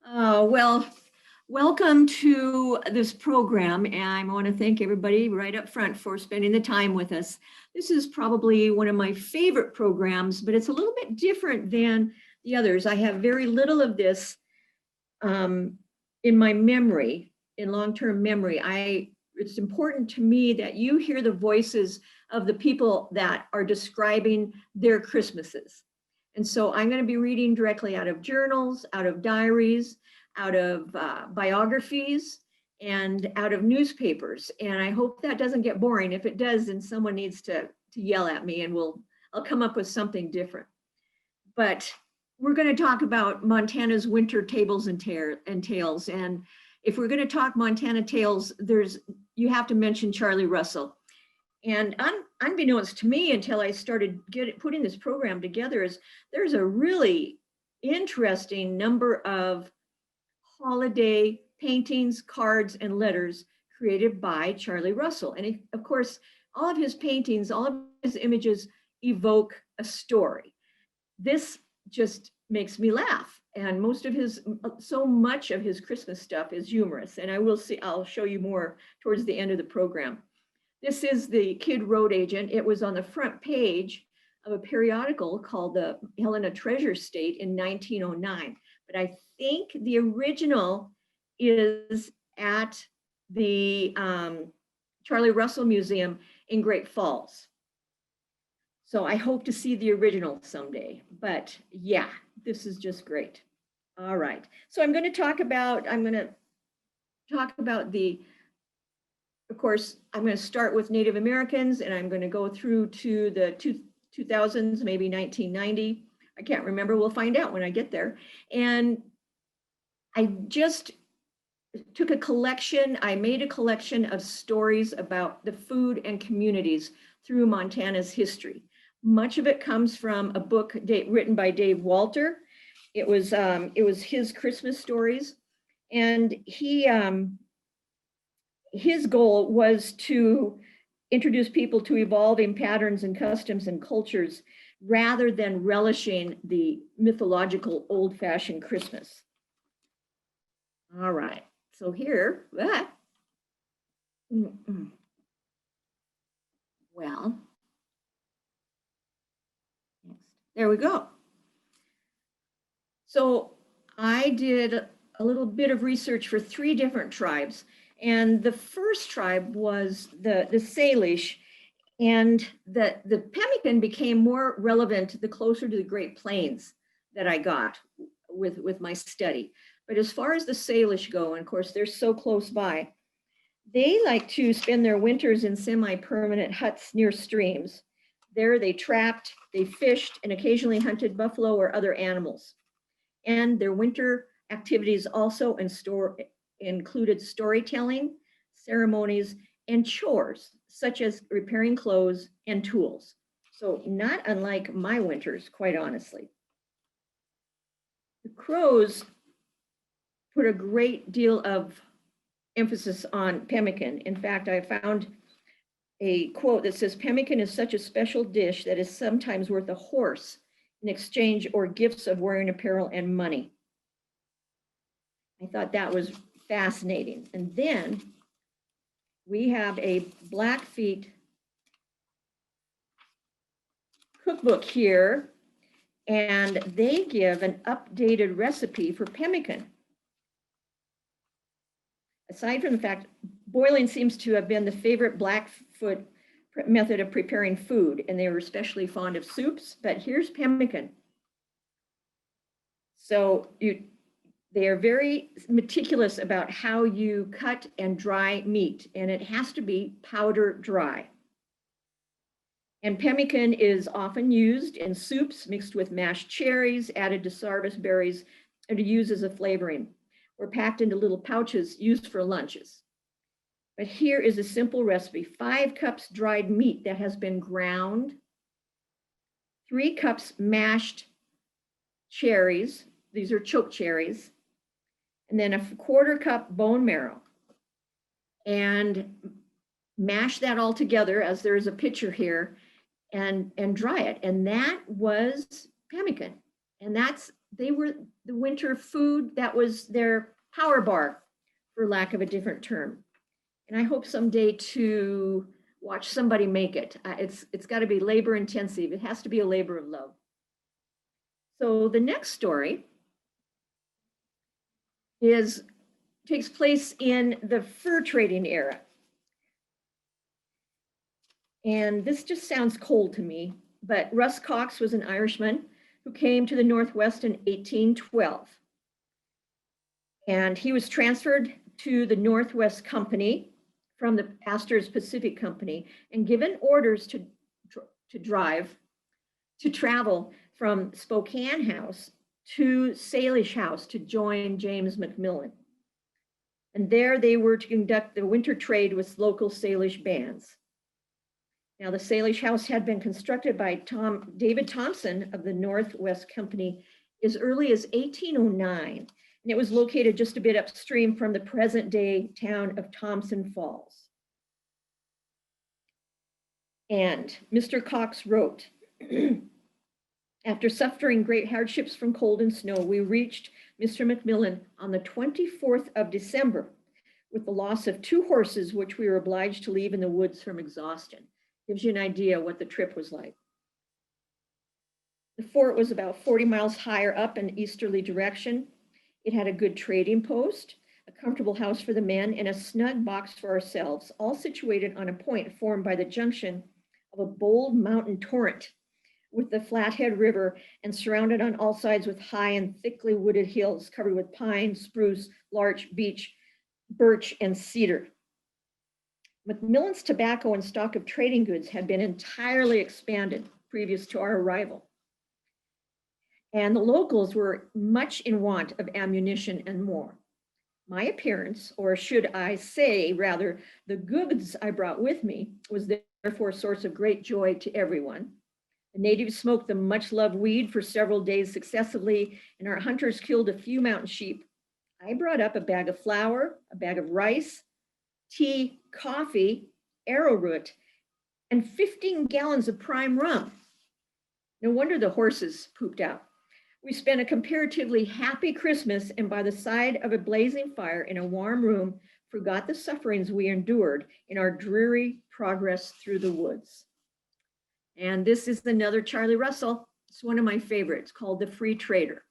Well, welcome to this program, and I want to thank everybody right up front for spending the time with us. This is probably one of my favorite programs, but it's a little bit different than the others. I have very little of this um, in my memory, in long-term memory. It's important to me that you hear the voices of the people that are describing their Christmases. And so I'm going to be reading directly out of journals, out of diaries, out of biographies, and out of newspapers. And I hope that doesn't get boring. If it does, then someone needs to yell at me and I'll come up with something different. But we're going to talk about Montana's winter tables and tales. And if we're going to talk Montana tales, you have to mention Charlie Russell. And unbeknownst to me, until I started putting this program together, is there's a really interesting number of holiday paintings, cards, and letters created by Charlie Russell. And of course, all of his paintings, all of his images evoke a story. This just makes me laugh. And so much of his Christmas stuff is humorous. And I'll show you more towards the end of the program. This is the Kid Road Agent. It was on the front page of a periodical called the Helena Treasure State in 1909. But I think the original is at the Charlie Russell Museum in Great Falls. So I hope to see the original someday. But yeah, this is just great. All right. So I'm going to talk about of course, I'm going to start with Native Americans, and I'm going to go through to the 2000s, maybe 1990. I can't remember. We'll find out when I get there. And I just took a collection. I made a collection of stories about the food and communities through Montana's history. Much of it comes from a book written by Dave Walter. It was his Christmas stories, and his goal was to introduce people to evolving patterns and customs and cultures rather than relishing the mythological old-fashioned Christmas. All right, so here, well, there we go. So I did a little bit of research for 3 different tribes. And the first tribe was the Salish, and the pemmican became more relevant the closer to the Great Plains that I got with my study. But as far as the Salish go, and of course they're so close by, they like to spend their winters in semi-permanent huts near streams. There they trapped, they fished, and occasionally hunted buffalo or other animals. And their winter activities also included storytelling, ceremonies, and chores, such as repairing clothes and tools. So not unlike my winters, quite honestly. The Crows put a great deal of emphasis on pemmican. In fact, I found a quote that says, "Pemmican is such a special dish that is sometimes worth a horse in exchange or gifts of wearing apparel and money." I thought that was fascinating. And then we have a Blackfeet cookbook here, and they give an updated recipe for pemmican. Aside from the fact, boiling seems to have been the favorite Blackfoot method of preparing food, and they were especially fond of soups, but here's pemmican. So they are very meticulous about how you cut and dry meat, and it has to be powder dry. And pemmican is often used in soups mixed with mashed cherries, added to sarvice berries, and to use as a flavoring, or packed into little pouches used for lunches. But here is a simple recipe: 5 cups dried meat that has been ground, 3 cups mashed cherries, these are choke cherries, and then a 1/4 cup bone marrow. And mash that all together, as there is a picture here, and dry it. And that was pemmican. And that's they were the winter food. That was their power bar, for lack of a different term. And I hope someday to watch somebody make it. It's got to be labor intensive. It has to be a labor of love. So the next story takes place in the fur trading era. And this just sounds cold to me, but Russ Cox was an Irishman who came to the Northwest in 1812. And he was transferred to the Northwest Company from the Astor's Pacific Company and given orders to travel from Spokane House to Salish House to join James McMillan. And there they were to conduct the winter trade with local Salish bands. Now, the Salish House had been constructed by David Thompson of the Northwest Company as early as 1809, and it was located just a bit upstream from the present-day town of Thompson Falls. And Mr. Cox wrote, after suffering great hardships from cold and snow, we reached Mr. McMillan on the 24th of December with the loss of 2 horses, which we were obliged to leave in the woods from exhaustion. Gives you an idea what the trip was like. The fort was about 40 miles higher up in easterly direction. It had a good trading post, a comfortable house for the men, and a snug box for ourselves, all situated on a point formed by the junction of a bold mountain torrent with the Flathead River and surrounded on all sides with high and thickly wooded hills covered with pine, spruce, larch, beech, birch, and cedar. McMillan's tobacco and stock of trading goods had been entirely expanded previous to our arrival. And the locals were much in want of ammunition and more. My appearance, or should I say rather, the goods I brought with me, was therefore a source of great joy to everyone. The natives smoked the much loved weed for several days successively, and our hunters killed a few mountain sheep. I brought up a bag of flour, a bag of rice, tea, coffee, arrowroot, and 15 gallons of prime rum. No wonder the horses pooped out. We spent a comparatively happy Christmas, and by the side of a blazing fire in a warm room, forgot the sufferings we endured in our dreary progress through the woods. And this is another Charlie Russell. It's one of my favorites, called The Free Trader.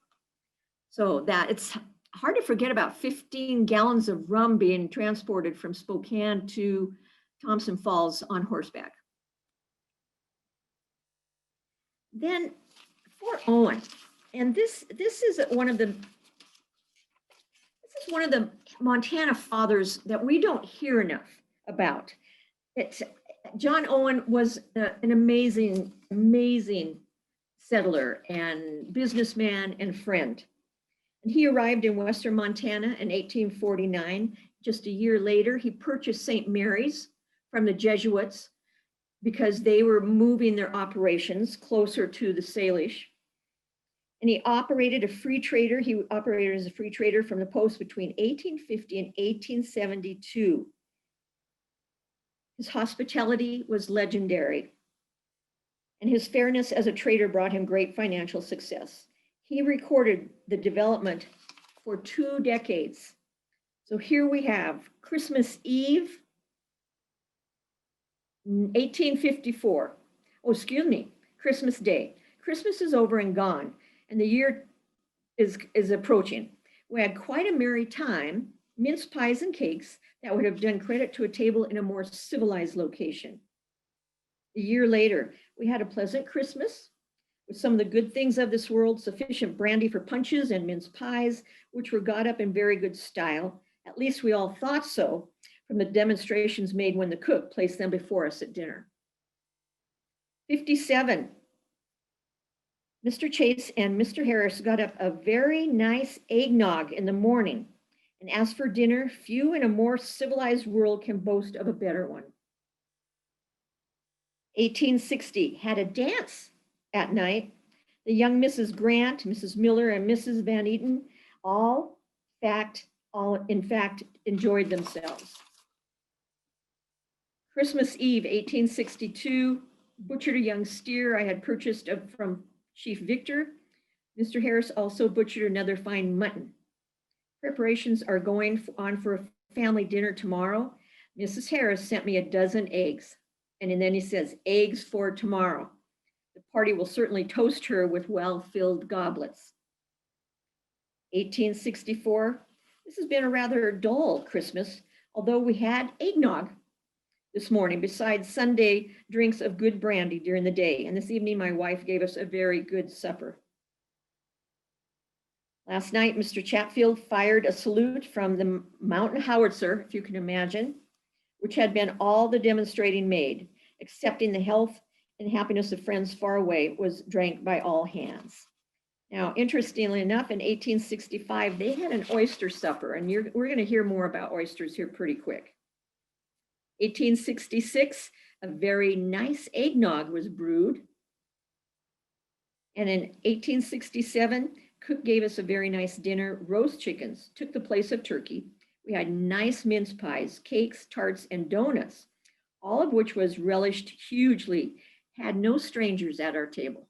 So that it's hard to forget about 15 gallons of rum being transported from Spokane to Thompson Falls on horseback. Then Fort Owen, and this is one of the Montana fathers that we don't hear enough about. John Owen was an amazing settler and businessman and friend. And he arrived in Western Montana in 1849. Just a year later, he purchased St. Mary's from the Jesuits because they were moving their operations closer to the Salish. And he operated as a free trader from the post between 1850 and 1872. His hospitality was legendary, and his fairness as a trader brought him great financial success. He recorded the development for 2 decades. So here we have Christmas Eve, 1854. Oh, excuse me, Christmas Day. Christmas is over and gone, and the year is approaching. We had quite a merry time, mince pies and cakes that would have done credit to a table in a more civilized location. A year later, we had a pleasant Christmas with some of the good things of this world, sufficient brandy for punches and mince pies, which were got up in very good style. At least we all thought so from the demonstrations made when the cook placed them before us at dinner. 57. Mr. Chase and Mr. Harris got up a very nice eggnog in the morning. And as for dinner, few in a more civilized world can boast of a better one. 1860, had a dance at night. The young Mrs. Grant, Mrs. Miller, and Mrs. Van Eaton all in fact enjoyed themselves. Christmas Eve, 1862, butchered a young steer I had purchased from Chief Victor. Mr. Harris also butchered another fine mutton. Preparations are going on for a family dinner tomorrow. Mrs. Harris sent me a dozen eggs. And then he says, eggs for tomorrow. The party will certainly toast her with well-filled goblets. 1864, this has been a rather dull Christmas, although we had eggnog this morning, besides Sunday drinks of good brandy during the day. And this evening, my wife gave us a very good supper. Last night, Mr. Chatfield fired a salute from the mountain howitzer, if you can imagine, which had been all the demonstrating made, accepting the health and happiness of friends far away, was drank by all hands. Now, interestingly enough, in 1865, they had an oyster supper, and we're going to hear more about oysters here pretty quick. 1866, a very nice eggnog was brewed. And in 1867, Cook gave us a very nice dinner. Roast chickens took the place of turkey. We had nice mince pies, cakes, tarts, and donuts, all of which was relished hugely. Had no strangers at our table.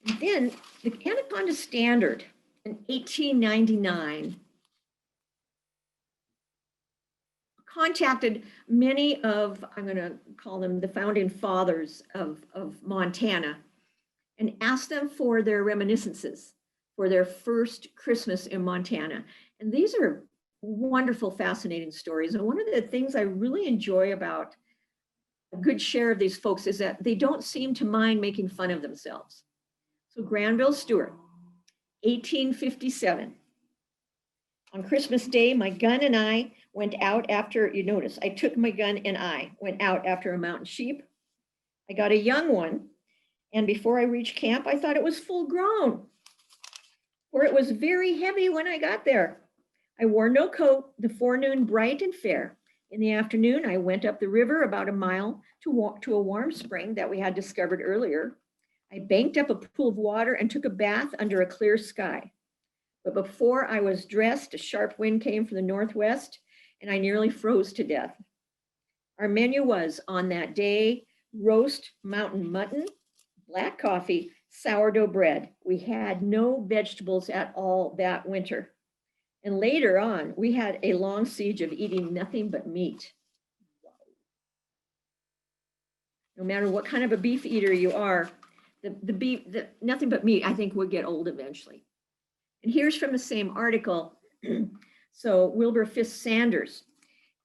And then the Anaconda Standard in 1899 contacted many of, I'm going to call them the founding fathers of Montana, and asked them for their reminiscences for their first Christmas in Montana. And these are wonderful, fascinating stories. And one of the things I really enjoy about a good share of these folks is that they don't seem to mind making fun of themselves. So Granville Stewart, 1857. On Christmas Day, my gun and I went out after, you notice, I took my gun and I went out after a mountain sheep. I got a young one, and before I reached camp, I thought it was full grown, for it was very heavy when I got there. I wore no coat, the forenoon bright and fair. In the afternoon, I went up the river about a mile to walk to a warm spring that we had discovered earlier. I banked up a pool of water and took a bath under a clear sky. But before I was dressed, a sharp wind came from the northwest, and I nearly froze to death. Our menu was on that day, roast mountain mutton, black coffee, sourdough bread. We had no vegetables at all that winter. And later on, we had a long siege of eating nothing but meat. No matter what kind of a beef eater you are, nothing but meat, I think, would get old eventually. And here's from the same article. So Wilbur Fisk Sanders.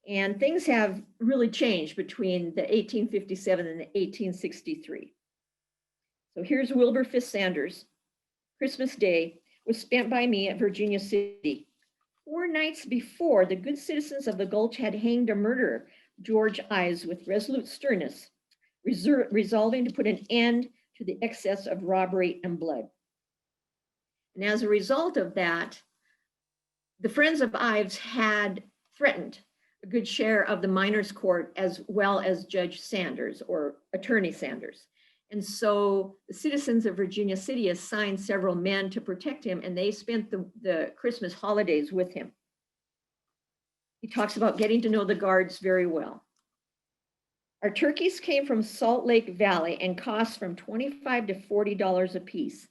And things have really changed between the 1857 and the 1863. So here's Wilbur Fisk Sanders. Christmas Day was spent by me at Virginia City. 4 nights before, the good citizens of the Gulch had hanged a murderer, George Ives, with resolute sternness, resolving to put an end to the excess of robbery and blood. And as a result of that, the friends of Ives had threatened a good share of the miners' court as well as Judge Sanders or Attorney Sanders. And so the citizens of Virginia City assigned several men to protect him, and they spent the Christmas holidays with him. He talks about getting to know the guards very well. Our turkeys came from Salt Lake Valley and cost from $25 to $40 a piece.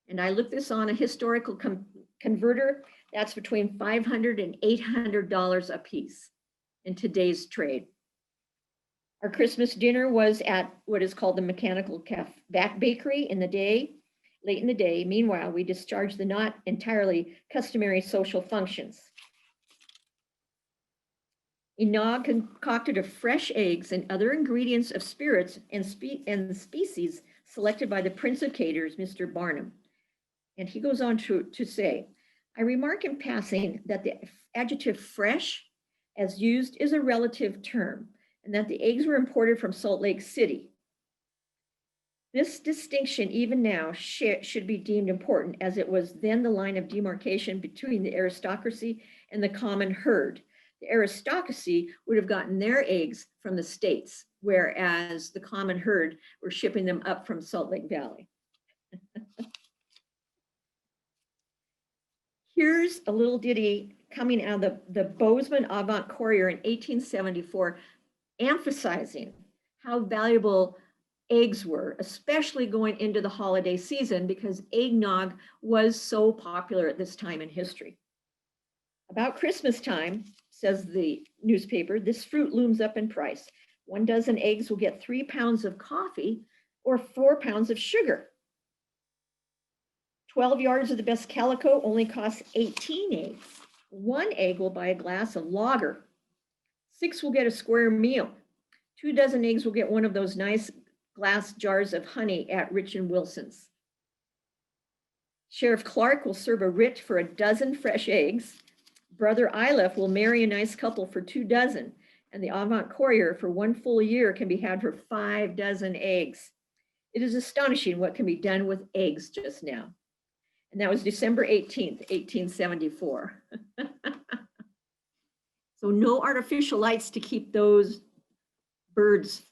And I looked this on a historical converter. That's between $500 and $800 a piece in today's trade. Our Christmas dinner was at what is called the Mechanical Bakery late in the day. Meanwhile, we discharged the not entirely customary social functions. Enog concocted of fresh eggs and other ingredients of spirits and species selected by the Prince of Caters, Mr. Barnum. And he goes on to say, I remark in passing that the adjective fresh as used is a relative term, and that the eggs were imported from Salt Lake City. This distinction, even now, should be deemed important, as it was then the line of demarcation between the aristocracy and the common herd. The aristocracy would have gotten their eggs from the States, whereas the common herd were shipping them up from Salt Lake Valley. Here's a little ditty coming out of the Bozeman Avant Courier in 1874, emphasizing how valuable eggs were, especially going into the holiday season because eggnog was so popular at this time in history. About Christmas time, says the newspaper, this fruit looms up in price. 1 dozen eggs will get 3 pounds of coffee or 4 pounds of sugar. 12 yards of the best calico only costs 18 eggs. 1 egg will buy a glass of lager. 6 will get a square meal. 2 dozen eggs will get one of those nice glass jars of honey at Rich and Wilson's. Sheriff Clark will serve a writ for 12 fresh eggs. Brother Iliff will marry a nice couple for 2 dozen, and the Avant Courier for 1 full year can be had for 5 dozen eggs. It is astonishing what can be done with eggs just now. And that was December 18th, 1874. So no artificial lights to keep those birds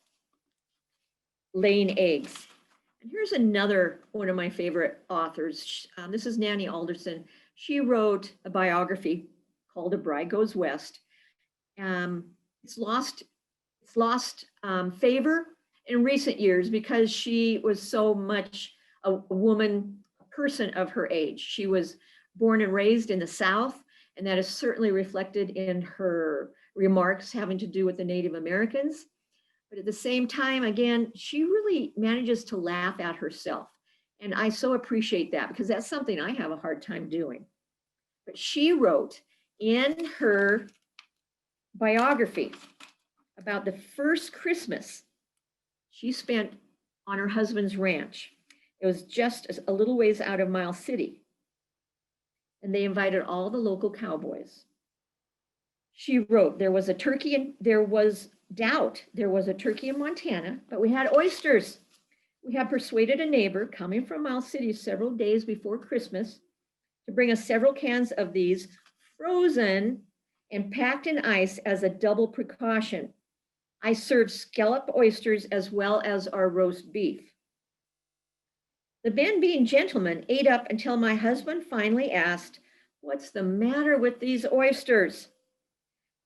laying eggs. And here's another one of my favorite authors. This is Nanny Alderson. She wrote a biography called A Bride Goes West. It's lost favor in recent years because she was so much a woman, a person of her age. She was born and raised in the South, and that is certainly reflected in her remarks having to do with the Native Americans. But at the same time, again, she really manages to laugh at herself. And I so appreciate that because that's something I have a hard time doing. But she wrote in her biography about the first Christmas she spent on her husband's ranch. It was just a little ways out of Miles City. And they invited all the local cowboys. She wrote, there was a turkey and there was doubt. There was a turkey in Montana, but we had oysters. We had persuaded a neighbor coming from Miles City several days before Christmas to bring us several cans of these frozen and packed in ice as a double precaution. I served scallop oysters as well as our roast beef. The men, being gentlemen, ate up until my husband finally asked, "What's the matter with these oysters?"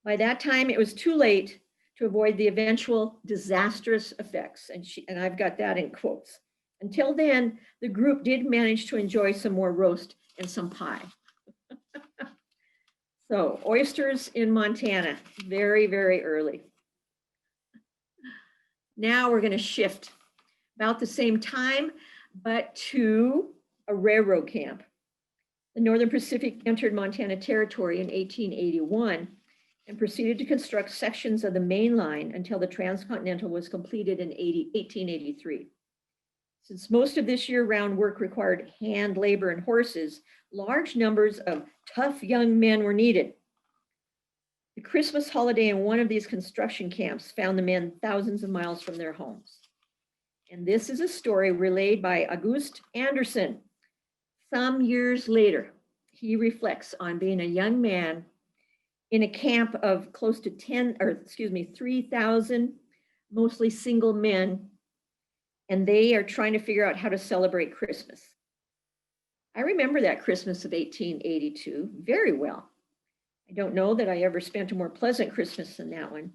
By that time, it was too late to avoid the eventual disastrous effects. And I've got that in quotes. Until then, the group did manage to enjoy some more roast and some pie. So oysters in Montana, very, very early. Now we're going to shift about the same time, but to a railroad camp. The Northern Pacific entered Montana Territory in 1881 and proceeded to construct sections of the main line until the Transcontinental was completed in 1883. Since most of this year-round work required hand labor and horses, large numbers of tough young men were needed. The Christmas holiday in one of these construction camps found the men thousands of miles from their homes. And this is a story relayed by August Anderson. Some years later, he reflects on being a young man in a camp of close to 3,000, mostly single men, and they are trying to figure out how to celebrate Christmas. I remember that Christmas of 1882 very well. I don't know that I ever spent a more pleasant Christmas than that one.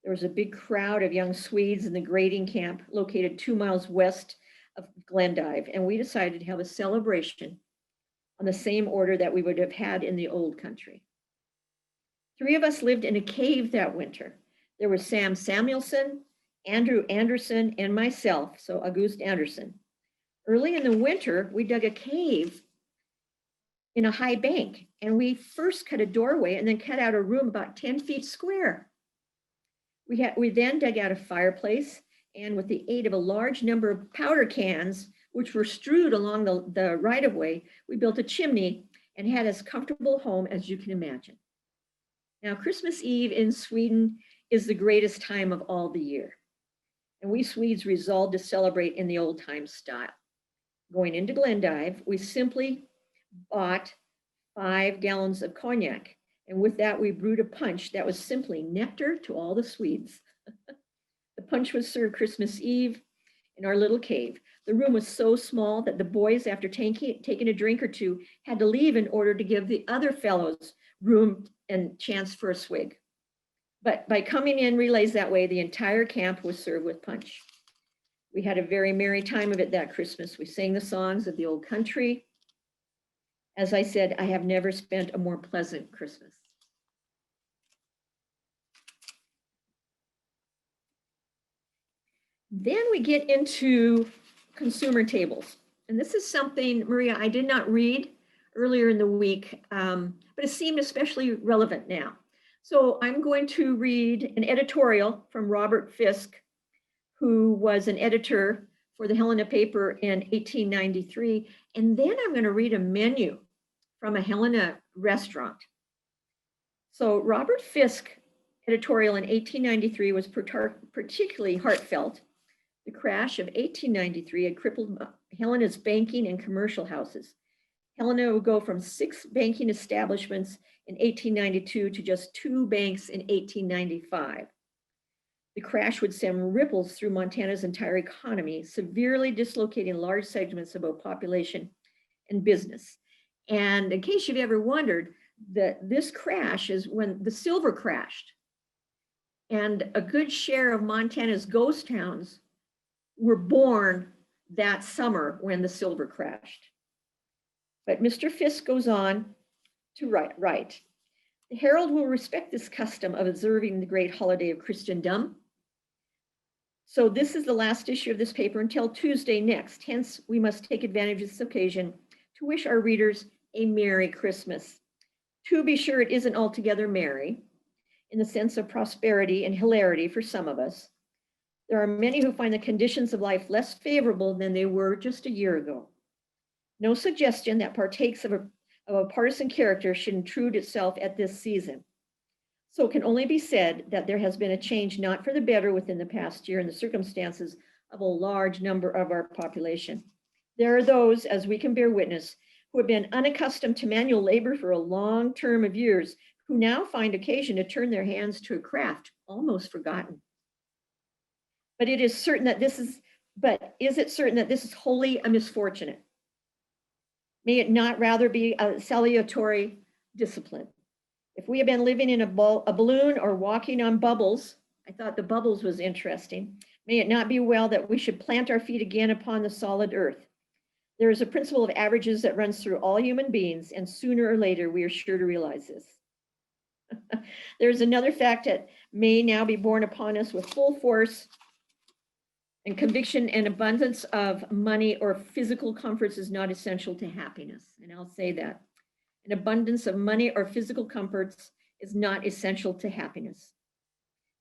There was a big crowd of young Swedes in the grading camp located 2 miles west of Glendive, and we decided to have a celebration on the same order that we would have had in the old country. 3 of us lived in a cave that winter. There was Sam Samuelson, Andrew Anderson, and myself, so August Anderson. Early in the winter, we dug a cave in a high bank, and we first cut a doorway and then cut out a room about 10 feet square. We then dug out a fireplace, and with the aid of a large number of powder cans, which were strewed along the right-of-way, we built a chimney and had as comfortable home as you can imagine. Now, Christmas Eve in Sweden is the greatest time of all the year. And we Swedes resolved to celebrate in the old time style. Going into Glendive, we simply bought 5 gallons of cognac. And with that, we brewed a punch that was simply nectar to all the Swedes. The punch was served Christmas Eve in our little cave. The room was so small that the boys, after taking a drink or two, had to leave in order to give the other fellows room and chance for a swig. But by coming in relays that way, the entire camp was served with punch. We had a very merry time of it that Christmas. We sang the songs of the old country. As I said, I have never spent a more pleasant Christmas. Then we get into consumer tables. And this is something, Maria, I did not read earlier in the week, but it seemed especially relevant now. So I'm going to read an editorial from Robert Fisk, who was an editor for the Helena paper in 1893. And then I'm going to read a menu from a Helena restaurant. So Robert Fisk editorial in 1893 was particularly heartfelt. The crash of 1893 had crippled Helena's banking and commercial houses. Helena would go from 6 banking establishments in 1892 to just 2 banks in 1895. The crash would send ripples through Montana's entire economy, severely dislocating large segments of both population and business. And in case you've ever wondered, this crash is when the silver crashed. And a good share of Montana's ghost towns were born that summer when the silver crashed. But Mr. Fisk goes on to write, the Herald will respect this custom of observing the great holiday of Christendom. So this is the last issue of this paper until Tuesday next. Hence, we must take advantage of this occasion to wish our readers a Merry Christmas. To be sure, it isn't altogether merry in the sense of prosperity and hilarity for some of us. There are many who find the conditions of life less favorable than they were just a year ago. No suggestion that partakes of a partisan character should intrude itself at this season. So it can only be said that there has been a change not for the better within the past year in the circumstances of a large number of our population. There are those, as we can bear witness, who have been unaccustomed to manual labor for a long term of years, who now find occasion to turn their hands to a craft almost forgotten. But is it certain that this is wholly a misfortunate? May it not rather be a salutary discipline? If we have been living in a balloon or walking on bubbles, I thought the bubbles was interesting. May it not be well that we should plant our feet again upon the solid earth. There is a principle of averages that runs through all human beings, and sooner or later we are sure to realize this. There's another fact that may now be borne upon us with full force and conviction. And abundance of money or physical comforts is not essential to happiness. And I'll say that. An abundance of money or physical comforts is not essential to happiness.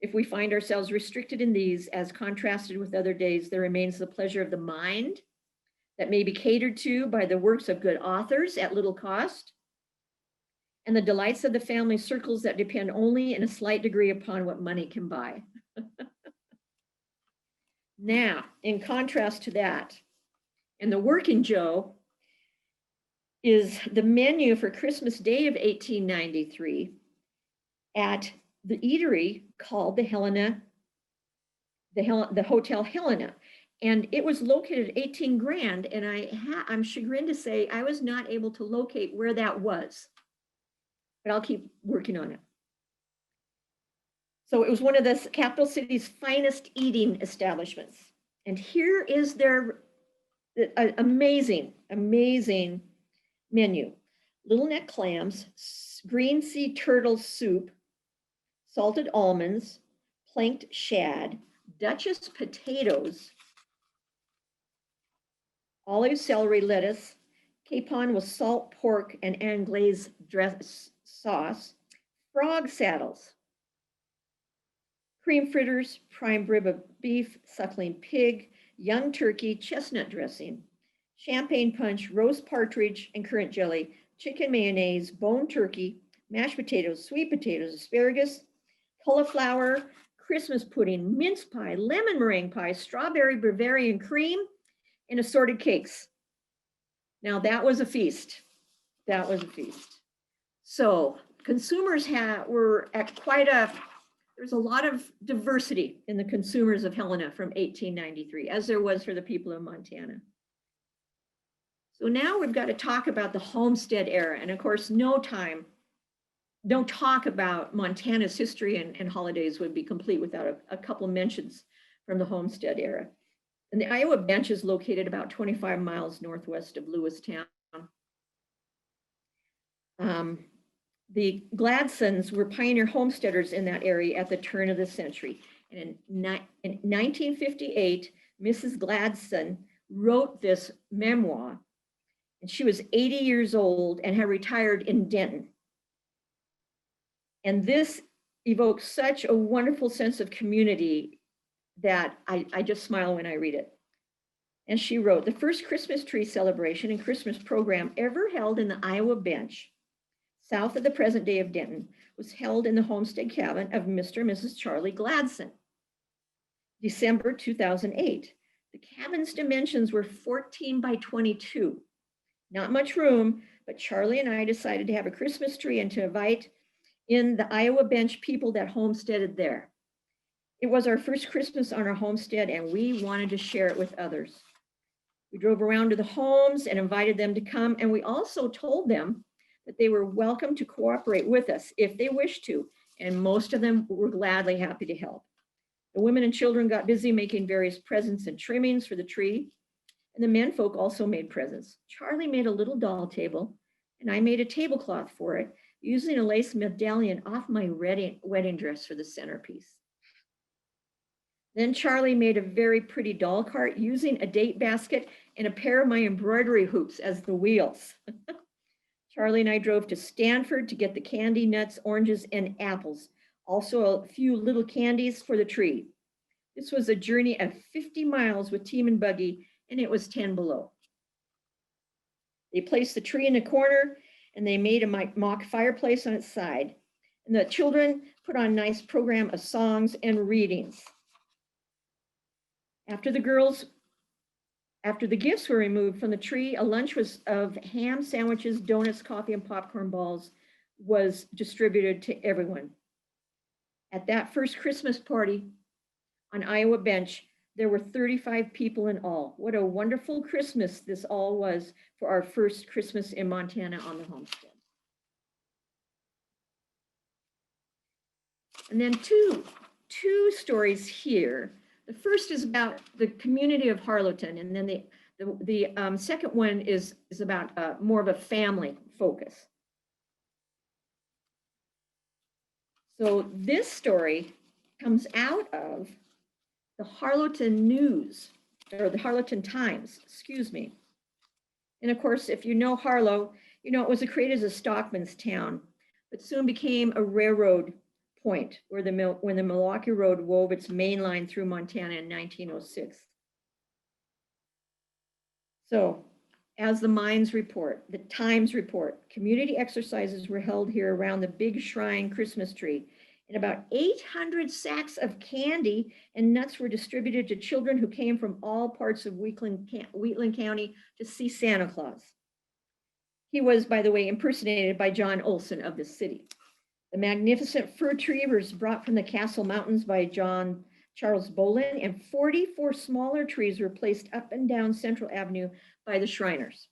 If we find ourselves restricted in these, as contrasted with other days, there remains the pleasure of the mind that may be catered to by the works of good authors at little cost, and the delights of the family circles that depend only in a slight degree upon what money can buy. Now, in contrast to that, and the working Joe is the menu for Christmas Day of 1893 at the eatery called the Hotel Helena. And it was located at 18 Grand. And I'm chagrined to say I was not able to locate where that was, but I'll keep working on it. So it was one of the capital city's finest eating establishments. And here is their amazing menu. Little neck clams, green sea turtle soup, salted almonds, planked shad, Duchess potatoes, olive celery lettuce, capon with salt pork and anglaise dress sauce, frog saddles, cream fritters, prime rib of beef, suckling pig, young turkey, chestnut dressing, champagne punch, roast partridge and currant jelly, chicken mayonnaise, bone turkey, mashed potatoes, sweet potatoes, asparagus, cauliflower, Christmas pudding, mince pie, lemon meringue pie, strawberry Bavarian cream, and assorted cakes. Now that was a feast. That was a feast. So consumers were at there's a lot of diversity in the consumers of Helena from 1893, as there was for the people of Montana. So now we've got to talk about the Homestead era. And of course, no time no talk about Montana's history and holidays would be complete without a couple mentions from the homestead era. And the Iowa Bench is located about 25 miles northwest of Lewistown. Um, the Gladsons were pioneer homesteaders in that area at the turn of the century. And in 1958, Mrs. Gladson wrote this memoir, and she was 80 years old and had retired in Denton. And this evokes such a wonderful sense of community that I just smile when I read it. And she wrote, the first Christmas tree celebration and Christmas program ever held in the Iowa Bench, south of the present day of Denton, was held in the homestead cabin of Mr. and Mrs. Charlie Gladson, December 2008. The cabin's dimensions were 14 by 22. Not much room, but Charlie and I decided to have a Christmas tree and to invite in the Iowa Bench people that homesteaded there. It was our first Christmas on our homestead, and we wanted to share it with others. We drove around to the homes and invited them to come, and we also told them that they were welcome to cooperate with us if they wished to, and most of them were gladly happy to help. The women and children got busy making various presents and trimmings for the tree, and the men folk also made presents. Charlie made a little doll table, and I made a tablecloth for it, using a lace medallion off my wedding dress for the centerpiece. Then Charlie made a very pretty doll cart using a date basket and a pair of my embroidery hoops as the wheels. Charlie and I drove to Stanford to get the candy, nuts, oranges, and apples. Also a few little candies for the tree. This was a journey of 50 miles with team and buggy, and it was 10 below. They placed the tree in a corner, and they made a mock fireplace on its side. And the children put on a nice program of songs and readings. After the gifts were removed from the tree, a lunch of ham sandwiches, donuts, coffee, and popcorn balls was distributed to everyone. At that first Christmas party on Iowa Bench, there were 35 people in all. What a wonderful Christmas this all was for our first Christmas in Montana on the homestead. And then two stories here. The first is about the community of Harlowton, and then the second one is about more of a family focus. So this story comes out of the Harlowton News, or the Harlowton Times, excuse me. And of course, if you know Harlow, you know it was created as a stockman's town, but soon became a railroad point when the Milwaukee Road wove its main line through Montana in 1906. So, as the Times report, community exercises were held here around the big shrine Christmas tree, and about 800 sacks of candy and nuts were distributed to children who came from all parts of Wheatland County to see Santa Claus. He was, by the way, impersonated by John Olson of the city. The magnificent fir tree was brought from the Castle Mountains by Charles Bolin, and 44 smaller trees were placed up and down Central Avenue by the Shriners.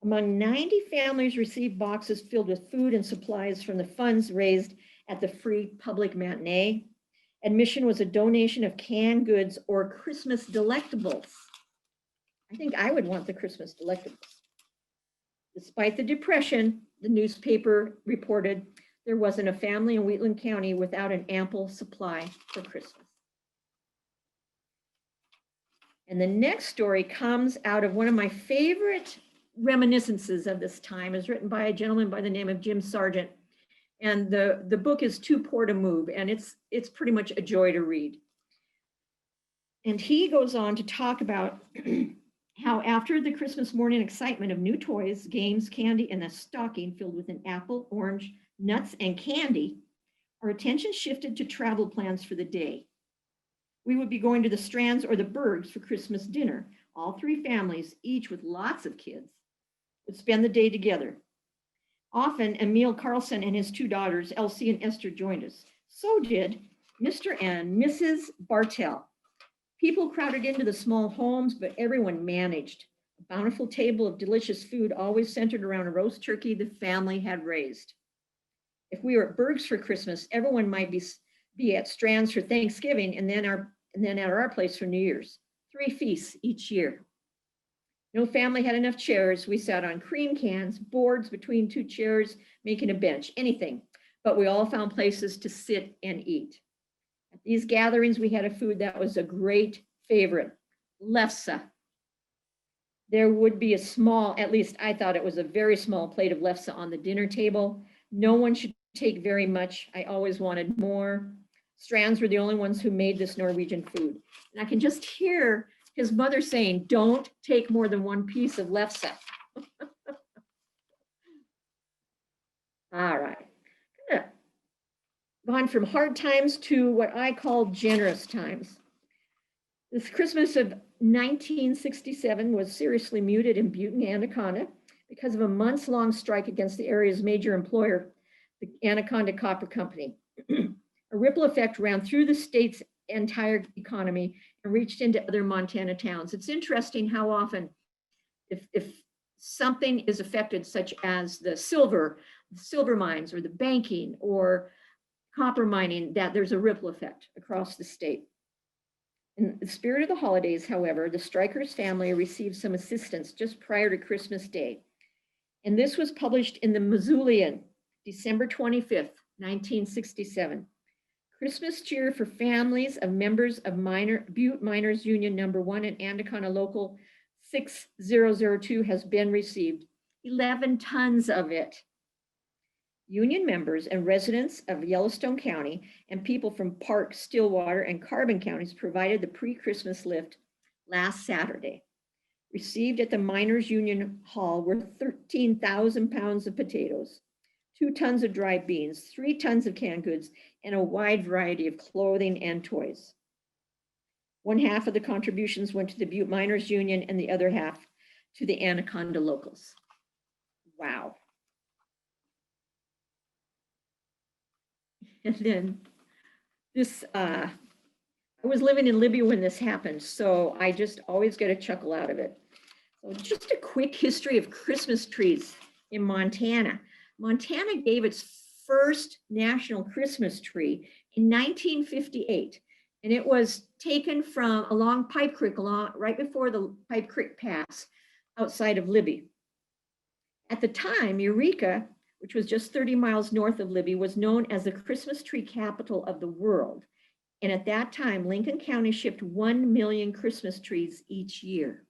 Among 90 families received boxes filled with food and supplies from the funds raised at the free public matinee. Admission was a donation of canned goods or Christmas delectables. I think I would want the Christmas delectables. Despite the Depression, the newspaper reported there wasn't a family in Wheatland County without an ample supply for Christmas. And the next story comes out of one of my favorite reminiscences of this time. Is written by a gentleman by the name of Jim Sargent. And the book is Too Poor to Move, and it's pretty much a joy to read. And he goes on to talk about how after the Christmas morning excitement of new toys, games, candy, and a stocking filled with an apple, orange, nuts, and candy, our attention shifted to travel plans for the day. We would be going to the Strands or the Bergs for Christmas dinner. All three families, each with lots of kids, would spend the day together. Often, Emil Carlson and his two daughters, Elsie and Esther, joined us. So did Mr. and Mrs. Bartell. People crowded into the small homes, but everyone managed. A bountiful table of delicious food always centered around a roast turkey the family had raised. if we were at Berg's for Christmas, everyone might be at Strand's for Thanksgiving and then at our place for New Year's. 3 feasts each year. No family had enough chairs. We sat on cream cans, boards between 2 chairs, making a bench, anything. But we all found places to sit and eat. At these gatherings, we had a food that was a great favorite, lefse. There would be a small, at least I thought it was a very small plate of lefse on the dinner table. No one should take very much. I always wanted more. Strands were the only ones who made this Norwegian food. And I can just hear his mother saying, don't take more than 1 piece of lefse. All right. Gone from hard times to what I call generous times. This Christmas of 1967 was seriously muted in Butte and Anaconda because of a months-long strike against the area's major employer, the Anaconda Copper Company. A ripple effect ran through the state's entire economy and reached into other Montana towns. It's interesting how often, if something is affected, such as the silver mines or the banking or copper mining, that there's a ripple effect across the state. In the spirit of the holidays, however, the strikers' family received some assistance just prior to Christmas Day. And this was published in the Missoulian, December 25th, 1967. Christmas cheer for families of members of Butte Miners Union number 1 and Anaconda Local 6002 has been received. 11 tons of it. Union members and residents of Yellowstone County and people from Park, Stillwater, and Carbon counties provided the pre-Christmas lift last Saturday. Received at the Miners Union Hall were 13,000 pounds of potatoes, 2 tons of dried beans, 3 tons of canned goods, and a wide variety of clothing and toys. 1/2 of the contributions went to the Butte Miners Union and the other half to the Anaconda locals. Wow. And then this, I was living in Libya when this happened, so I just always get a chuckle out of it. So just a quick history of Christmas trees in Montana. Montana gave its first national Christmas tree in 1958, and it was taken from along Pipe Creek, right before the Pipe Creek Pass outside of Libby. At the time, Eureka, which was just 30 miles north of Libby, was known as the Christmas tree capital of the world. And at that time, Lincoln County shipped 1 million Christmas trees each year.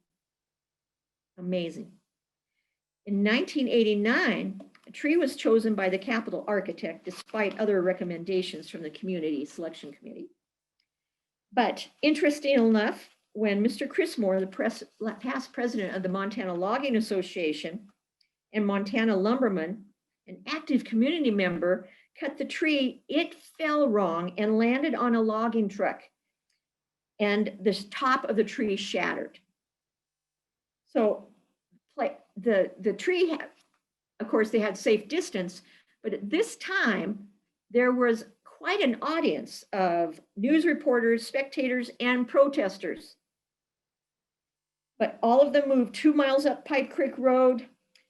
Amazing. In 1989, a tree was chosen by the Capitol architect, despite other recommendations from the community selection committee. But interesting enough, when Mr. Chris Moore, the past president of the Montana Logging Association, and Montana Lumberman, an active community member, cut the tree, it fell wrong and landed on a logging truck. And the top of the tree shattered. So the tree had, of course, they had safe distance, but at this time, there was quite an audience of news reporters, spectators, and protesters. But all of them moved 2 miles up Pipe Creek Road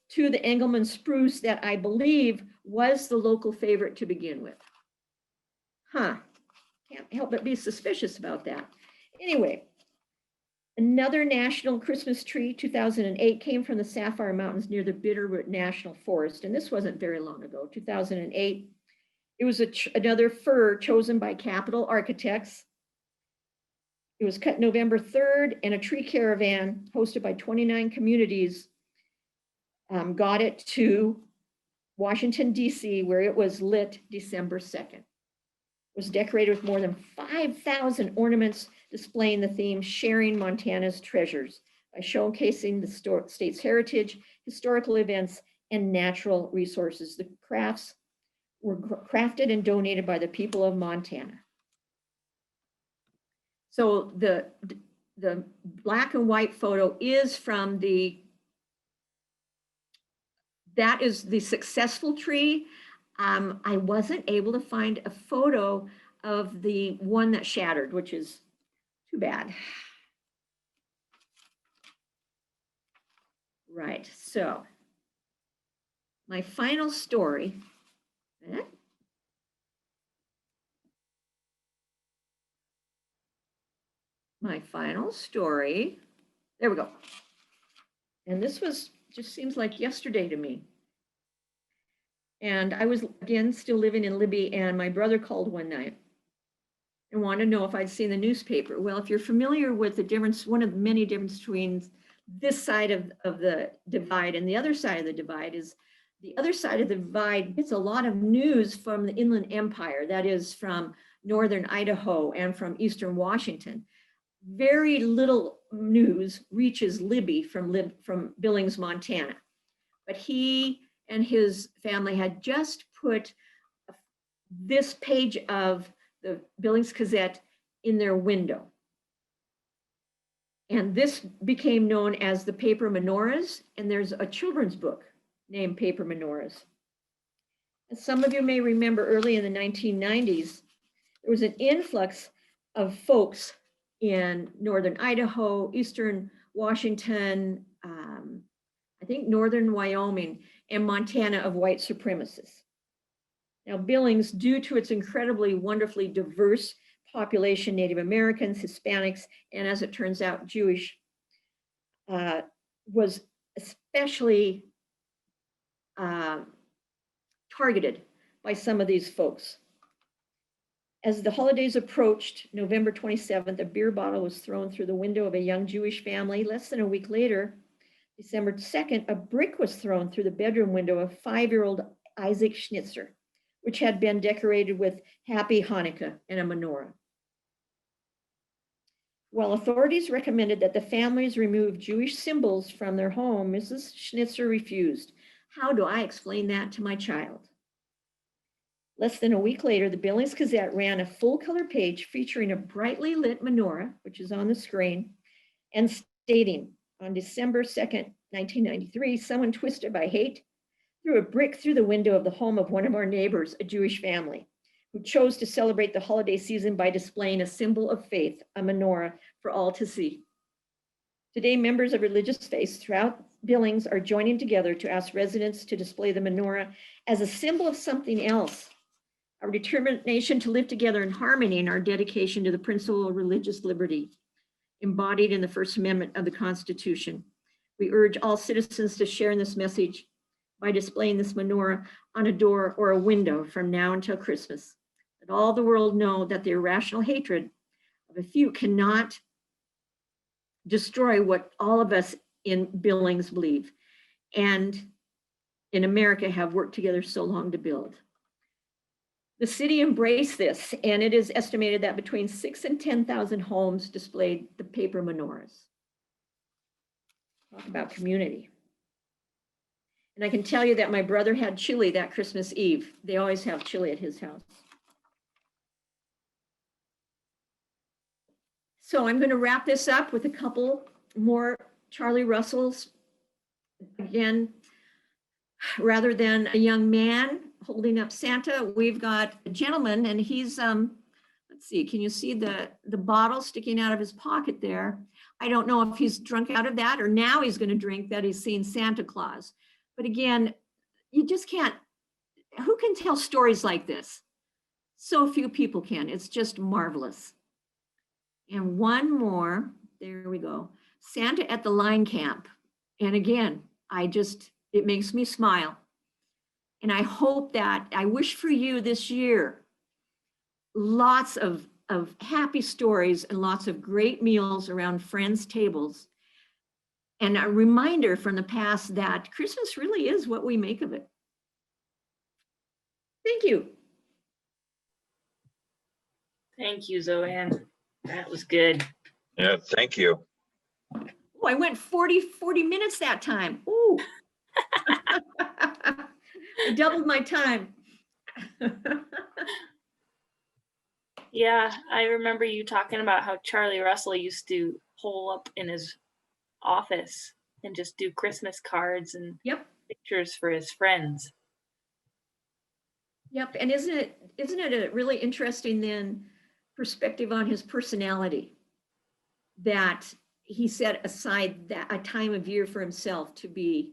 to the Engelmann spruce that I believe was the local favorite to begin with. Can't help but be suspicious about that. Anyway, another national Christmas tree, 2008, came from the Sapphire Mountains near the Bitterroot National Forest. And this wasn't very long ago, 2008. It was another fir chosen by Capitol architects. It was cut November 3rd, and a tree caravan hosted by 29 communities got it to Washington, D.C., where it was lit December 2nd. It was decorated with more than 5,000 ornaments displaying the theme, Sharing Montana's Treasures, by showcasing the state's heritage, historical events, and natural resources. The crafts were crafted and donated by the people of Montana. So the black and white photo is from that is the successful tree. I wasn't able to find a photo of the one that shattered, which is too bad. Right, so my final story, my final story. There we go. And this just seems like yesterday to me. And I was, again, still living in Libby, and my brother called one night and wanted to know if I'd seen the newspaper. Well, if you're familiar with the difference, one of the many differences between this side of the divide and the other side of the divide is the other side of the divide gets a lot of news from the Inland Empire, that is from northern Idaho and from eastern Washington. Very little news reaches Libby from Billings, Montana. But he and his family had just put this page of the Billings Gazette in their window. And this became known as the Paper Menorahs, and there's a children's book named Paper Menorahs. As some of you may remember, early in the 1990s, there was an influx of folks in northern Idaho, eastern Washington, I think northern Wyoming, and Montana of white supremacists. Now, Billings, due to its incredibly wonderfully diverse population, Native Americans, Hispanics, and as it turns out, Jewish, was especially targeted by some of these folks. As the holidays approached, November 27th, a beer bottle was thrown through the window of a young Jewish family. Less than a week later, December 2nd, a brick was thrown through the bedroom window of 5-year-old Isaac Schnitzer, which had been decorated with Happy Hanukkah and a menorah. While authorities recommended that the families remove Jewish symbols from their home, Mrs. Schnitzer refused. How do I explain that to my child? Less than a week later, the Billings Gazette ran a full-color page featuring a brightly lit menorah, which is on the screen, and stating, on December 2nd, 1993, someone twisted by hate threw a brick through the window of the home of one of our neighbors, a Jewish family, who chose to celebrate the holiday season by displaying a symbol of faith, a menorah, for all to see. Today, members of religious faiths throughout Billings are joining together to ask residents to display the menorah as a symbol of something else, our determination to live together in harmony and our dedication to the principle of religious liberty embodied in the First Amendment of the Constitution. We urge all citizens to share in this message by displaying this menorah on a door or a window from now until Christmas. Let all the world know that the irrational hatred of a few cannot destroy what all of us in Billings believe and in America have worked together so long to build. The city embraced this, and it is estimated that between 6,000 and 10,000 homes displayed the paper menorahs. Talk about community. And I can tell you that my brother had chili that Christmas Eve. They always have chili at his house. So I'm going to wrap this up with a couple more Charlie Russells. Again, rather than a young man holding up Santa, we've got a gentleman, and he's, let's see, can you see the bottle sticking out of his pocket there? I don't know if he's drunk out of that or now he's going to drink that he's seen Santa Claus. But again, you just can't, who can tell stories like this? So few people can. It's just marvelous. And one more, there we go. Santa at the line camp. And again, it makes me smile. And I hope that, I wish for you this year, lots of happy stories and lots of great meals around friends' tables. And a reminder from the past that Christmas really is what we make of it. Thank you. Thank you, Zoanne. That was good. Yeah, thank you. Oh, I went 40 minutes that time. Ooh. I doubled my time. Yeah, I remember you talking about how Charlie Russell used to hole up in his office and just do Christmas cards and pictures for his friends. Yep, and isn't it a really interesting then perspective on his personality, that he set aside that a time of year for himself to be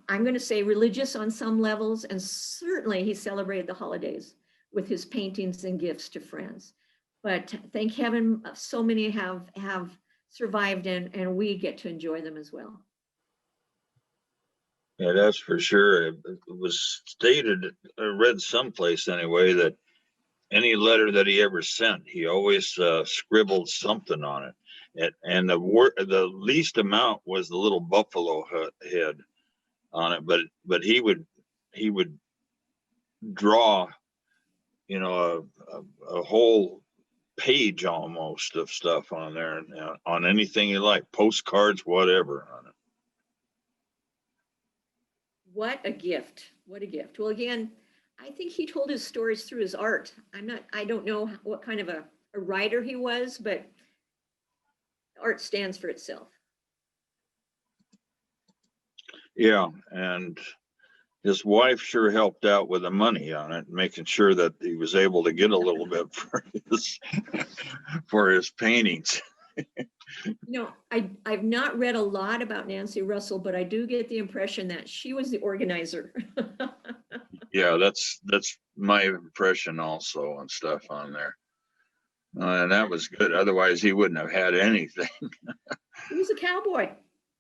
I'm going to say religious on some levels, and certainly he celebrated the holidays with his paintings and gifts to friends. but thank heaven so many have survived, and we get to enjoy them as well. Yeah, that's for sure. It was stated, I read someplace anyway, that any letter that he ever sent, he always scribbled something on it. And the least amount was the little buffalo head on it, but he would draw, you know, a whole page almost of stuff on there, on anything you like, postcards, whatever on it. What a gift. What a gift. Well, again, I think he told his stories through his art. I don't know what kind of a writer he was, but art stands for itself. Yeah, and his wife sure helped out with the money on it, making sure that he was able to get a little bit for his paintings. I've not read a lot about Nancy Russell, but I do get the impression that she was the organizer. Yeah, that's my impression also, and stuff on there. And that was good. Otherwise, he wouldn't have had anything. He was a cowboy.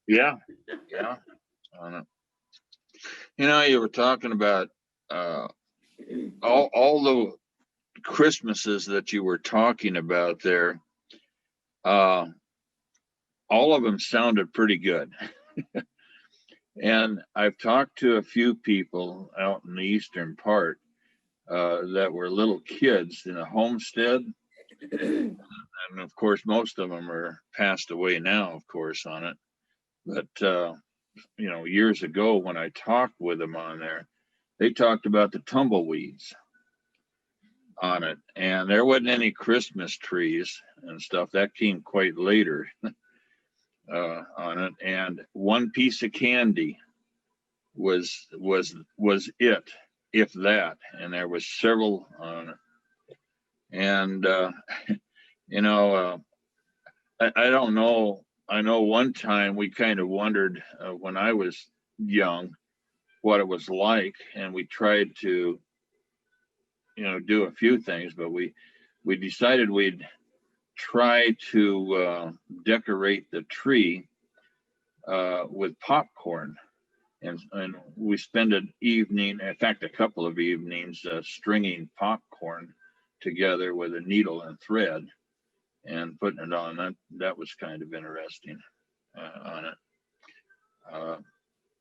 Yeah, yeah. You were talking about all the Christmases that you were talking about there. All of them sounded pretty good. And I've talked to a few people out in the eastern part that were little kids in a homestead. And of course, most of them are passed away now, of course, on it. But, years ago when I talked with them on there, they talked about the tumbleweeds on it. And there wasn't any Christmas trees and stuff. That came quite later on it. And one piece of candy was it, if that. And there was several on it. And, I don't know. I know one time we kind of wondered when I was young what it was like, and we tried to, do a few things, but we decided we'd try to decorate the tree with popcorn, and we spent an evening, in fact, a couple of evenings, stringing popcorn together with a needle and thread and putting it on. That was kind of interesting on it.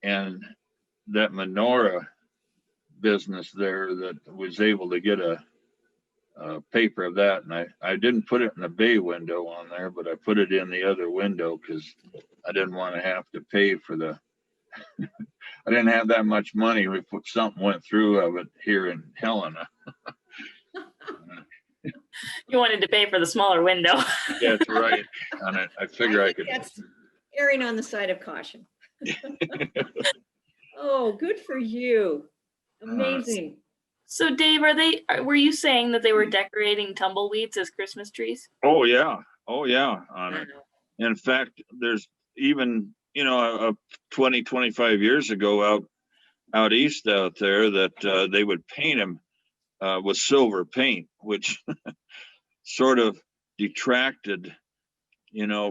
And that menorah business there, that was able to get a paper of that, and I didn't put it in the bay window on there, but I put it in the other window because I didn't want to have to pay for the I didn't have that much money. We put something went through of it here in Helena. You wanted to pay for the smaller window. That's right. And I figure I could. That's erring on the side of caution. Oh, good for you. Amazing. So Dave, were you saying that they were decorating tumbleweeds as Christmas trees? Oh yeah. On it. In fact, there's even, 20, 25 years ago out east out there that they would paint them with silver paint, which sort of detracted,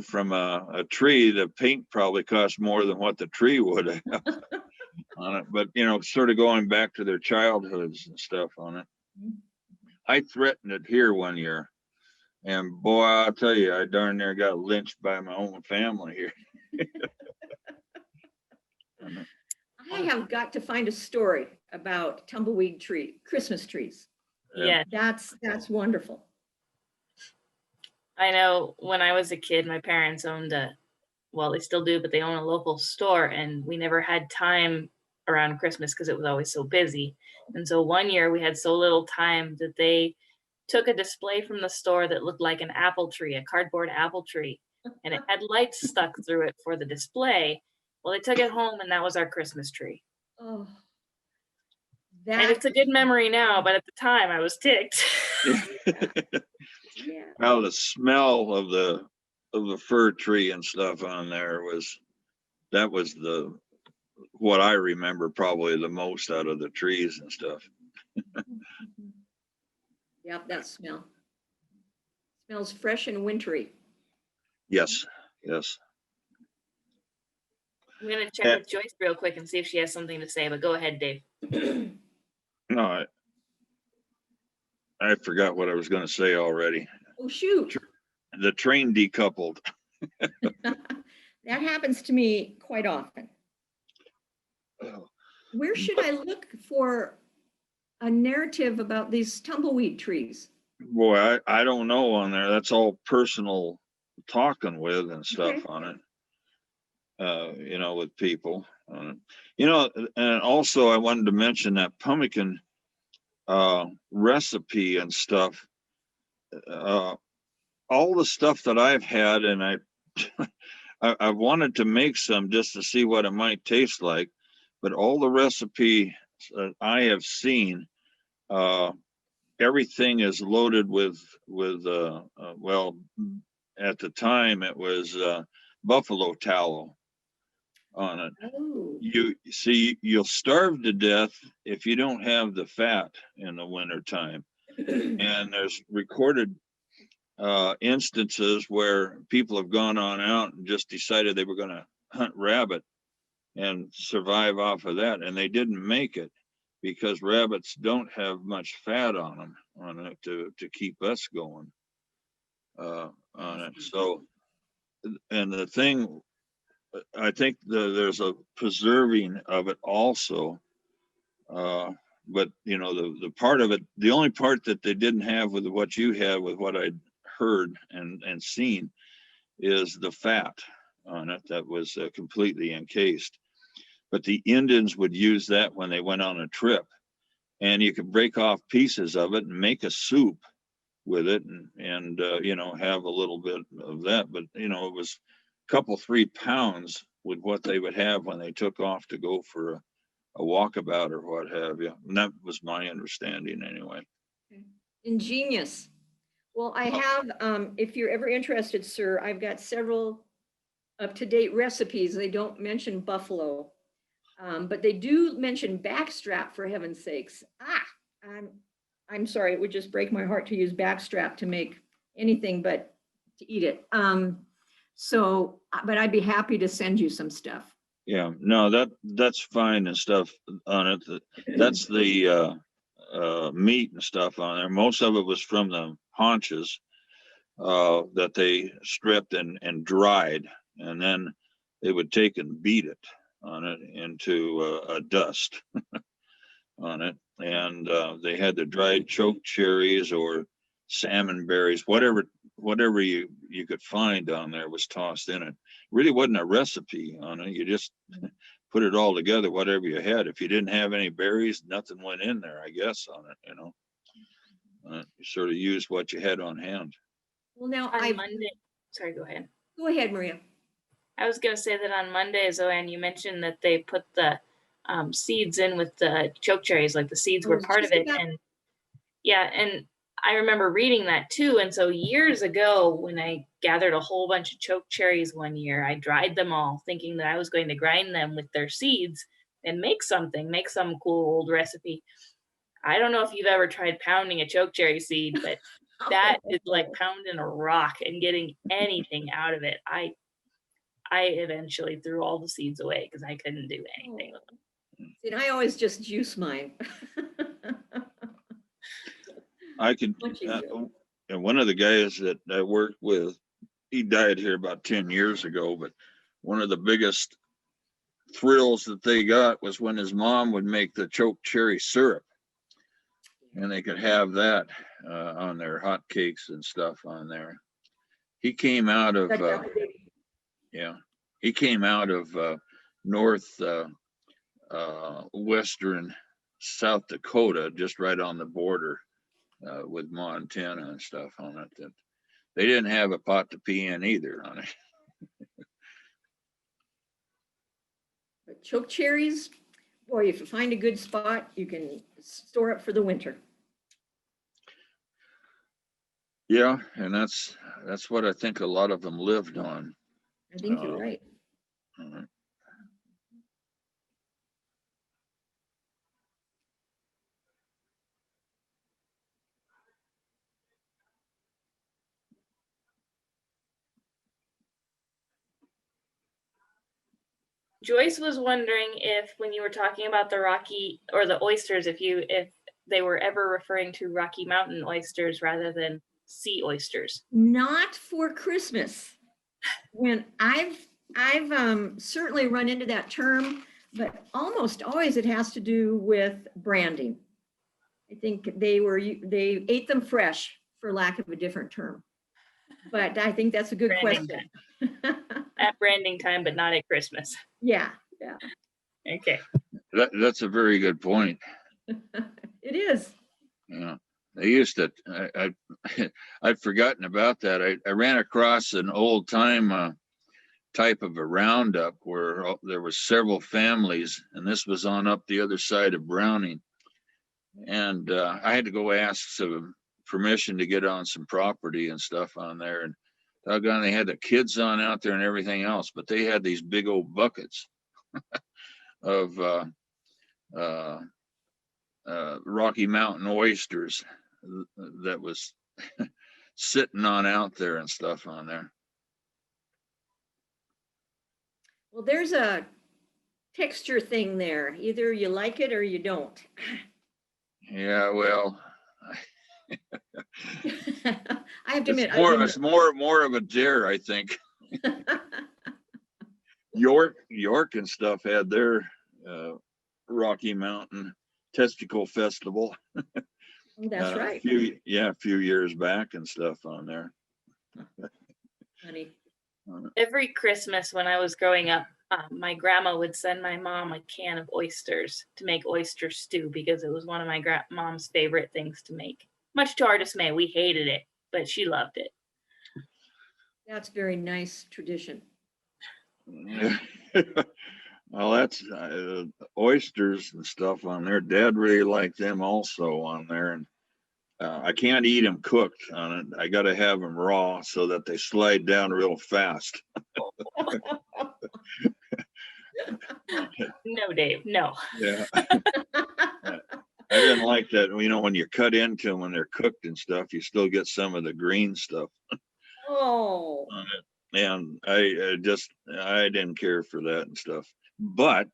from a tree. The paint probably cost more than what the tree would have on it. But, sort of going back to their childhoods and stuff on it. I threatened it here one year. And boy, I'll tell you, I darn near got lynched by my own family here. I have got to find a story about tumbleweed Christmas trees. Yeah. That's wonderful. I know when I was a kid, my parents owned they still do, but they own a local store, and we never had time around Christmas because it was always so busy. And so one year we had so little time that they took a display from the store that looked like an apple tree, a cardboard apple tree, and it had lights stuck through it for the display. Well, they took it home, and that was our Christmas tree. Oh, and it's a good memory now, but at the time I was ticked. Yeah. Well, the smell of the fir tree and stuff on there was what I remember probably the most out of the trees and stuff. Yep, that smell. Smells fresh and wintry. Yes, yes. I'm gonna check Eh. with Joyce real quick and see if she has something to say, but go ahead, Dave. No, I forgot what I was going to say already. Oh, shoot. The train decoupled. That happens to me quite often. Where should I look for a narrative about these tumbleweed trees? Boy, I don't know on there. That's all personal talking with and stuff Okay. on it. You know, with people. You know, and also I wanted to mention that pemmican recipe and stuff. All the stuff that I've had, and I wanted to make some just to see what it might taste like, but all the recipe that I have seen, everything is loaded with well, at the time it was buffalo tallow on it. Oh. You see, you'll starve to death if you don't have the fat in the winter time. And there's recorded instances where people have gone on out and just decided they were going to hunt rabbit and survive off of that, and they didn't make it because rabbits don't have much fat on them on it to keep us going on it. So, and the thing, I think there's a preserving of it also, but you know, the part of it, the only part that they didn't have with what you had, with what I'd heard and seen, is the fat on it that was completely encased. But the Indians would use that when they went on a trip, and you could break off pieces of it and make a soup with it, and you know, have a little bit of that. But you know, it was a couple 3 pounds with what they would have when they took off to go for a walkabout or what have you. And that was my understanding anyway. Ingenious. Well, I have, if you're ever interested, sir, I've got several up-to-date recipes. They don't mention buffalo, but they do mention backstrap, for heaven's sakes. I'm sorry, it would just break my heart to use backstrap to make anything but to eat it. But I'd be happy to send you some stuff. Yeah, no, that's fine and stuff on it. That's the meat and stuff on there. Most of it was from the haunches that they stripped and dried, and then they would take and beat it on it into a dust on it. And they had the dried choke cherries or salmon berries, whatever you could find on there was tossed in it. Really wasn't a recipe on it. You just put it all together, whatever you had. If you didn't have any berries, nothing went in there, I guess, on it, you know. You sort of used what you had on hand. Well, now On Monday, sorry, go ahead. Go ahead, Maria. I was going to say that on Monday, Zoanne, you mentioned that they put the seeds in with the choke cherries, like the seeds were part of it. And yeah, and I remember reading that too. And so years ago, when I gathered a whole bunch of choke cherries one year, I dried them all thinking that I was going to grind them with their seeds and make some cool old recipe. I don't know if you've ever tried pounding a choke cherry seed, but that is like pounding a rock and getting anything out of it. I eventually threw all the seeds away because I couldn't do anything with them. And I always just juice mine. I could, and one of the guys that I worked with, he died here about 10 years ago, but one of the biggest thrills that they got was when his mom would make the choke cherry syrup, and they could have that on their hot cakes and stuff on there. He came out of he came out of north western South Dakota, just right on the border with Montana and stuff on it. That they didn't have a pot to pee in either on it. But choke cherries, boy, if you find a good spot, you can store it for the winter. Yeah, and that's what I think a lot of them lived on. I think you're right. Joyce was wondering if, when you were talking about the Rocky or the oysters, if they were ever referring to Rocky Mountain oysters rather than sea oysters. Not for Christmas. When I've certainly run into that term, but almost always it has to do with branding. I think they ate them fresh, for lack of a different term. But I think that's a good Branding question. At branding time, but not at Christmas. Yeah. Okay. That's a very good point. It is. Yeah. They used to, I'd forgotten about that. I ran across an old time type of a roundup where there was several families, and this was on up the other side of Browning. And I had to go ask some permission to get on some property and stuff on there. And doggone, they had the kids on out there and everything else, but they had these big old buckets of Rocky Mountain oysters that was sitting on out there and stuff on there. Well, there's a texture thing there. Either you like it or you don't. Yeah, well, I have to admit, it's more of a dare, I think. York and stuff had their Rocky Mountain Testicle Festival. That's right. A few years back and stuff on there. Funny. Every Christmas when I was growing up, my grandma would send my mom a can of oysters to make oyster stew because it was one of my mom's favorite things to make. Much to our dismay, we hated it, but she loved it. That's very nice tradition. Well, that's oysters and stuff on there. Dad really liked them also on there, and I can't eat them cooked on it. I got to have them raw so that they slide down real fast. No, Dave, no. Yeah. I didn't like that. You know, when you cut into them when they're cooked and stuff, you still get some of the green stuff. Oh. On it. And I didn't care for that and stuff. But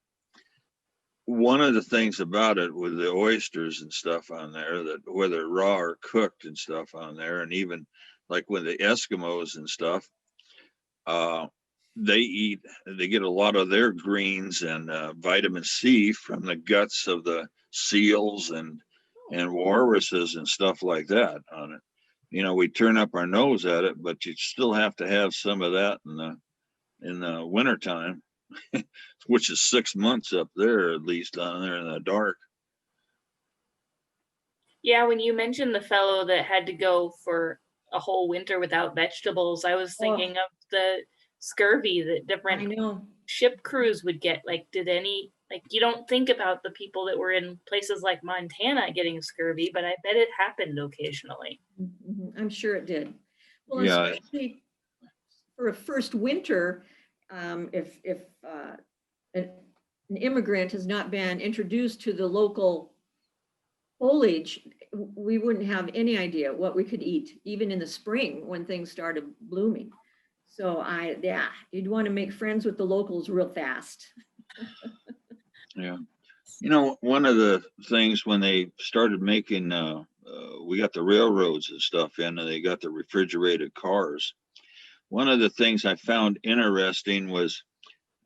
one of the things about it with the oysters and stuff on there, that whether raw or cooked and stuff on there, and even like with the Eskimos and stuff, they get a lot of their greens and vitamin C from the guts of the seals and walruses and stuff like that on it. You know, we turn up our nose at it, but you still have to have some of that in the wintertime, which is 6 months up there, at least on there in the dark. Yeah, when you mentioned the fellow that had to go for a whole winter without vegetables, I was thinking of the scurvy that different ship crews would get. Like, you don't think about the people that were in places like Montana getting scurvy, but I bet it happened occasionally. Mm-hmm. I'm sure it did. Well, Yeah. especially for a first winter, if an immigrant has not been introduced to the local foliage, we wouldn't have any idea what we could eat, even in the spring when things started blooming. So you'd want to make friends with the locals real fast. Yeah. You know, one of the things when they started making, we got the railroads and stuff in, and they got the refrigerated cars. One of the things I found interesting was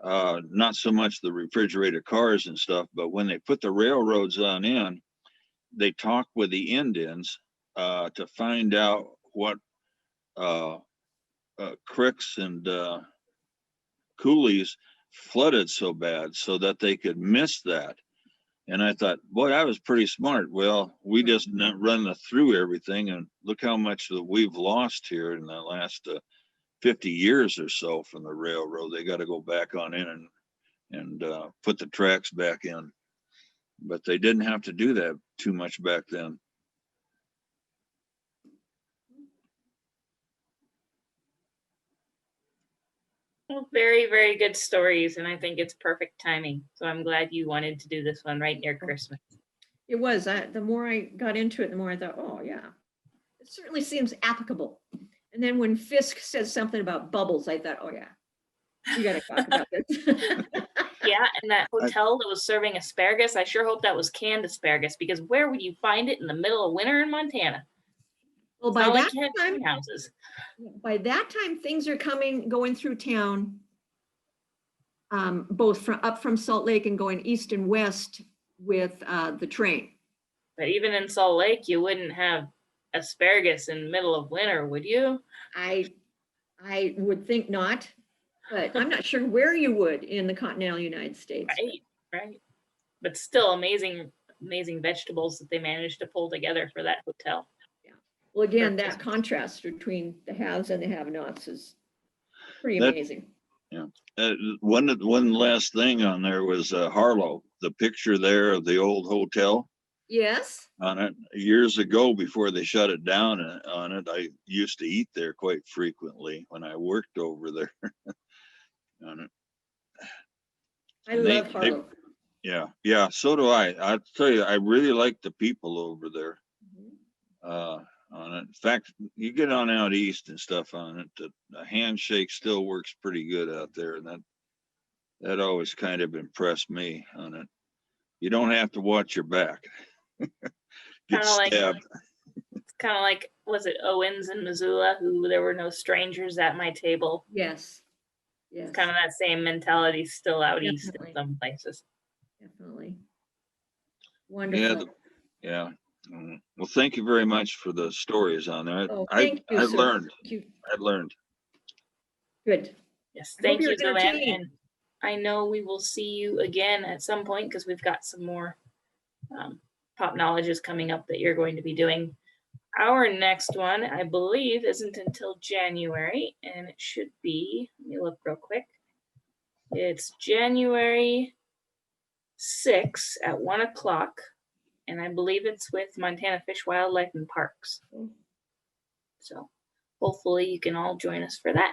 not so much the refrigerated cars and stuff, but when they put the railroads on in, they talked with the Indians to find out what creeks and coulees flooded so bad so that they could miss that. And I thought, boy, that was pretty smart. Well, we just run through everything, and look how much that we've lost here in the last 50 years or so from the railroad. They got to go back on in and put the tracks back in. But they didn't have to do that too much back then. Well, very, very good stories, and I think it's perfect timing. So I'm glad you wanted to do this one right near Christmas. It was. The more I got into it, the more I thought, oh, yeah, it certainly seems applicable. And then when Fisk says something about bubbles, I thought, oh, yeah, we got to talk about this. And that hotel that was serving asparagus, I sure hope that was canned asparagus, because where would you find it in the middle of winter in Montana? Well, It's by not that like you had time, greenhouses. things are going through town. Both from up from Salt Lake and going east and west with the train. But even in Salt Lake, you wouldn't have asparagus in the middle of winter, would you? I would think not, but I'm not sure where you would in the continental United States. Right. But still amazing vegetables that they managed to pull together for that hotel. Yeah. Well, again, For that Christmas. contrast between the haves and the have-nots is pretty That- amazing. Yeah. One last thing on there was Harlow, the picture there of the old hotel Yes. on it. Years ago, before they shut it down on it, I used to eat there quite frequently when I worked over there on it. I And love Harlow. Yeah, so do I. I'll tell you, I really like the people over there on it. In fact, you get on out east and stuff on it, the handshake still works pretty good out there, and that always kind of impressed me on it. You don't have to watch your back. Get Kinda like- stabbed. It's kind of like, was it Owens and Missoula, who there were no strangers at my table? Yes. Yes. It's kind of that same mentality still out east Definitely. in some places. Definitely. Wonderful. Yeah. Well, thank you very much for the stories on there. Oh, I thank you, sir. learned. Thank you. I learned. Good. Yes, I hope thank you, you're Joanne. entertained. And I know we will see you again at some point because we've got some more pop knowledges coming up that you're going to be doing. Our next one, I believe, isn't until January, and it should be, let me look real quick. It's January 6th at 1 o'clock, and I believe it's with Montana Fish, Wildlife, and Parks. So hopefully you can all join us for that.